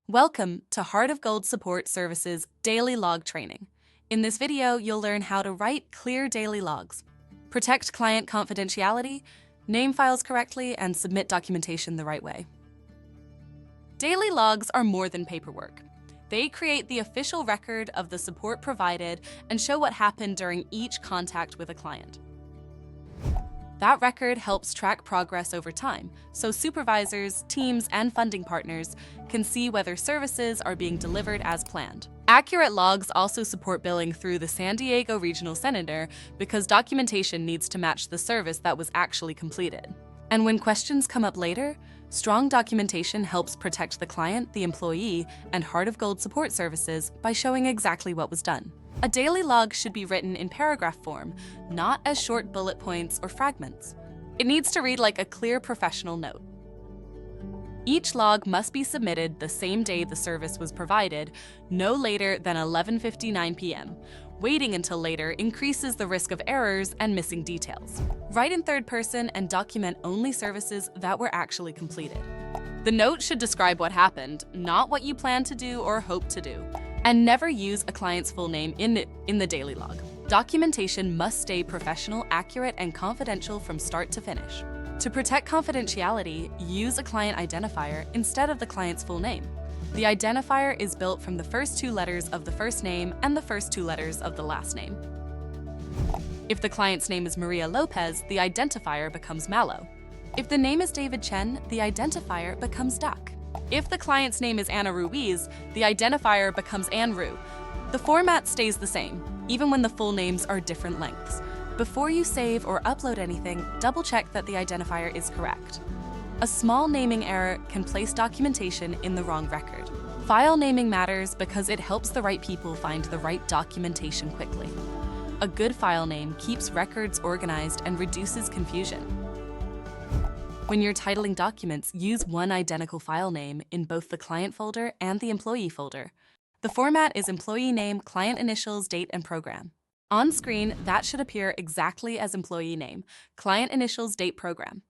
Welcome to Heart of Gold Support Services Daily Log Training. In this video, you'll learn how to write clear daily logs, protect client confidentiality, name files correctly, and submit documentation the right way. Daily logs are more than paperwork. They create the official record of the support provided and show what happened during each contact with a client. That record helps track progress over time, so supervisors, teams, and funding partners can see whether services are being delivered as planned. Accurate logs also support billing through the San Diego Regional Center because documentation needs to match the service that was actually completed. And when questions come up later, strong documentation helps protect the client, the employee, and Heart of Gold support services by showing exactly what was done. A daily log should be written in paragraph form, not as short bullet points or fragments. It needs to read like a clear professional note. Each log must be submitted the same day the service was provided, no later than 11:59 p.m. Waiting until later increases the risk of errors and missing details. Write in third person and document only services that were actually completed. The note should describe what happened, not what you plan to do or hope to do. And never use a client's full name in the daily log. Documentation must stay professional, accurate, and confidential from start to finish. To protect confidentiality, use a client identifier instead of the client's full name. The identifier is built from the first two letters of the first name and the first two letters of the last name. If the client's name is Maria Lopez, the identifier becomes Mallow. If the name is David Chen, the identifier becomes Duck. If the client's name is Anna Ruiz, the identifier becomes Ann Ru. The format stays the same, even when the full names are different lengths. Before you save or upload anything, double-check that the identifier is correct. A small naming error can place documentation in the wrong record. File naming matters because it helps the right people find the right documentation quickly. A good file name keeps records organized and reduces confusion. When you're titling documents, use one identical file name in both the client folder and the employee folder. The format is employee name, client initials, date, and program. On screen, that should appear exactly as employee name, client initials, date, program.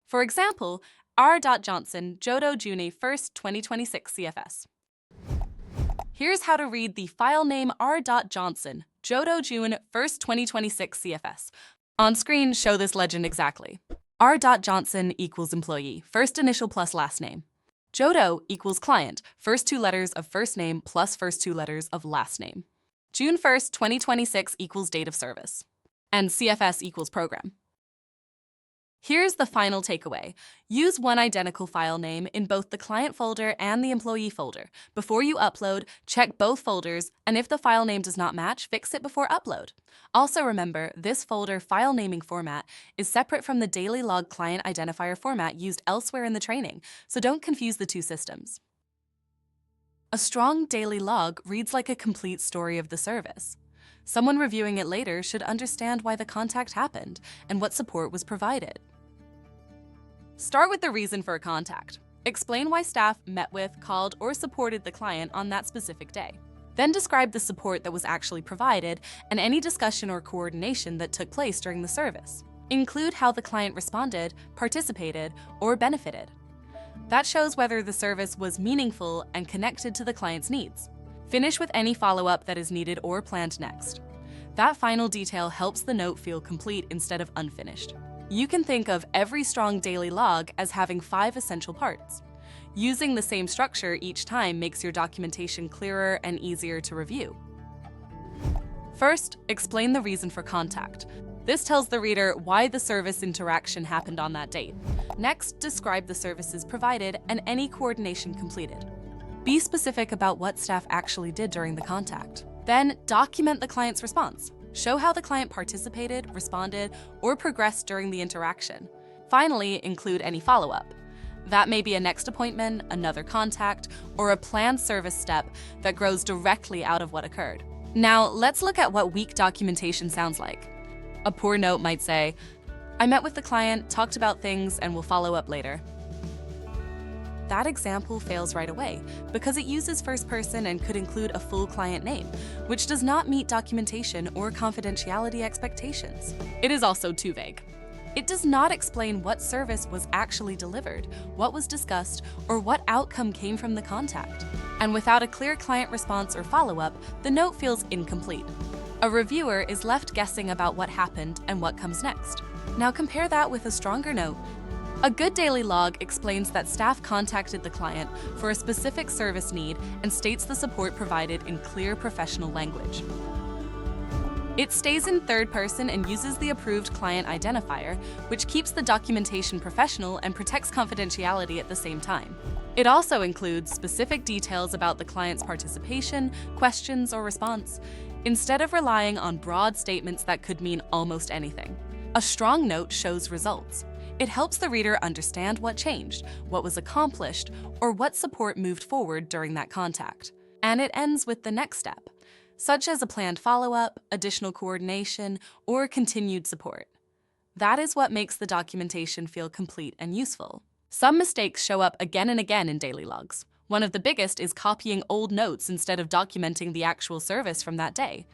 For example, R.Johnson, Jodo June 1st, 2026 CFS. Here's how to read the file name R.Johnson, Jodo June 1st, 2026 CFS. On screen, show this legend exactly. R.Johnson equals employee, first initial plus last name. Jodo equals client, first two letters of first name plus first two letters of last name. June 1st, 2026 equals date of service. And CFS equals program. Here's the final takeaway. Use one identical file name in both the client folder and the employee folder. Before you upload, check both folders, and if the file name does not match, fix it before upload. Also remember, this folder file naming format is separate from the daily log client identifier format used elsewhere in the training, so don't confuse the two systems. A strong daily log reads like a complete story of the service. Someone reviewing it later should understand why the contact happened and what support was provided. Start with the reason for a contact. Explain why staff met with, called, or supported the client on that specific day. Then describe the support that was actually provided and any discussion or coordination that took place during the service. Include how the client responded, participated, or benefited. That shows whether the service was meaningful and connected to the client's needs. Finish with any follow-up that is needed or planned next. That final detail helps the note feel complete instead of unfinished. You can think of every strong daily log as having 5 essential parts. Using the same structure each time makes your documentation clearer and easier to review. First, explain the reason for contact. This tells the reader why the service interaction happened on that date. Next, describe the services provided and any coordination completed. Be specific about what staff actually did during the contact. Then, document the client's response. Show how the client participated, responded, or progressed during the interaction. Finally, include any follow-up. That may be a next appointment, another contact, or a planned service step that grows directly out of what occurred. Now, let's look at what weak documentation sounds like. A poor note might say, "I met with the client, talked about things, and will follow up later." That example fails right away because it uses first person and could include a full client name, which does not meet documentation or confidentiality expectations. It is also too vague. It does not explain what service was actually delivered, what was discussed, or what outcome came from the contact. And without a clear client response or follow-up, the note feels incomplete. A reviewer is left guessing about what happened and what comes next. Now compare that with a stronger note. A good daily log explains that staff contacted the client for a specific service need and states the support provided in clear professional language. It stays in third person and uses the approved client identifier, which keeps the documentation professional and protects confidentiality at the same time. It also includes specific details about the client's participation, questions, or response, instead of relying on broad statements that could mean almost anything. A strong note shows results. It helps the reader understand what changed, what was accomplished, or what support moved forward during that contact. And it ends with the next step, such as a planned follow-up, additional coordination, or continued support. That is what makes the documentation feel complete and useful. Some mistakes show up again and again in daily logs. One of the biggest is copying old notes instead of documenting the actual service from that day.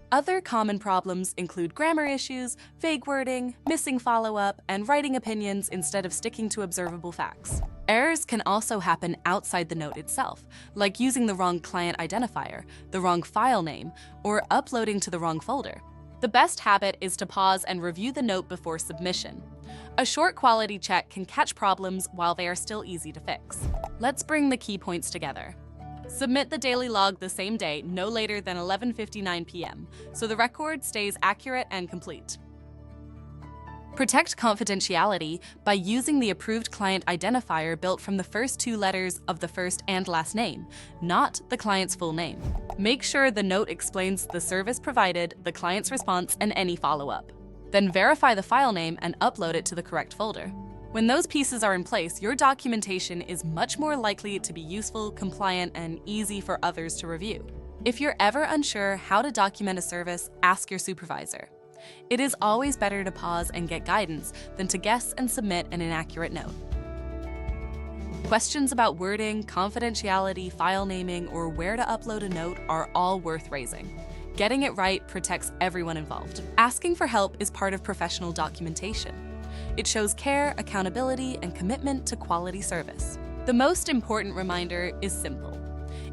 Other common problems include grammar issues, vague wording, missing follow-up, and writing opinions instead of sticking to observable facts. Errors can also happen outside the note itself, like using the wrong client identifier, the wrong file name, or uploading to the wrong folder. The best habit is to pause and review the note before submission. A short quality check can catch problems while they are still easy to fix. Let's bring the key points together. Submit the daily log the same day, no later than 11:59 p.m., so the record stays accurate and complete. Protect confidentiality by using the approved client identifier built from the first two letters of the first and last name, not the client's full name. Make sure the note explains the service provided, the client's response, and any follow-up. Then verify the file name and upload it to the correct folder. When those pieces are in place, your documentation is much more likely to be useful, compliant, and easy for others to review. If you're ever unsure how to document a service, ask your supervisor. It is always better to pause and get guidance than to guess and submit an inaccurate note. Questions about wording, confidentiality, file naming, or where to upload a note are all worth raising. Getting it right protects everyone involved. Asking for help is part of professional documentation. It shows care, accountability, and commitment to quality service. The most important reminder is simple.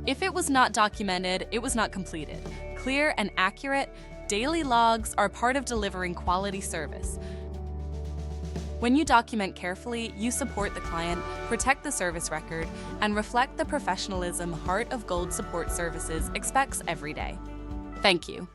If it was not documented, it was not completed. Clear and accurate, daily logs are part of delivering quality service. When you document carefully, you support the client, protect the service record, and reflect the professionalism Heart of Gold Support Services expects every day. Thank you.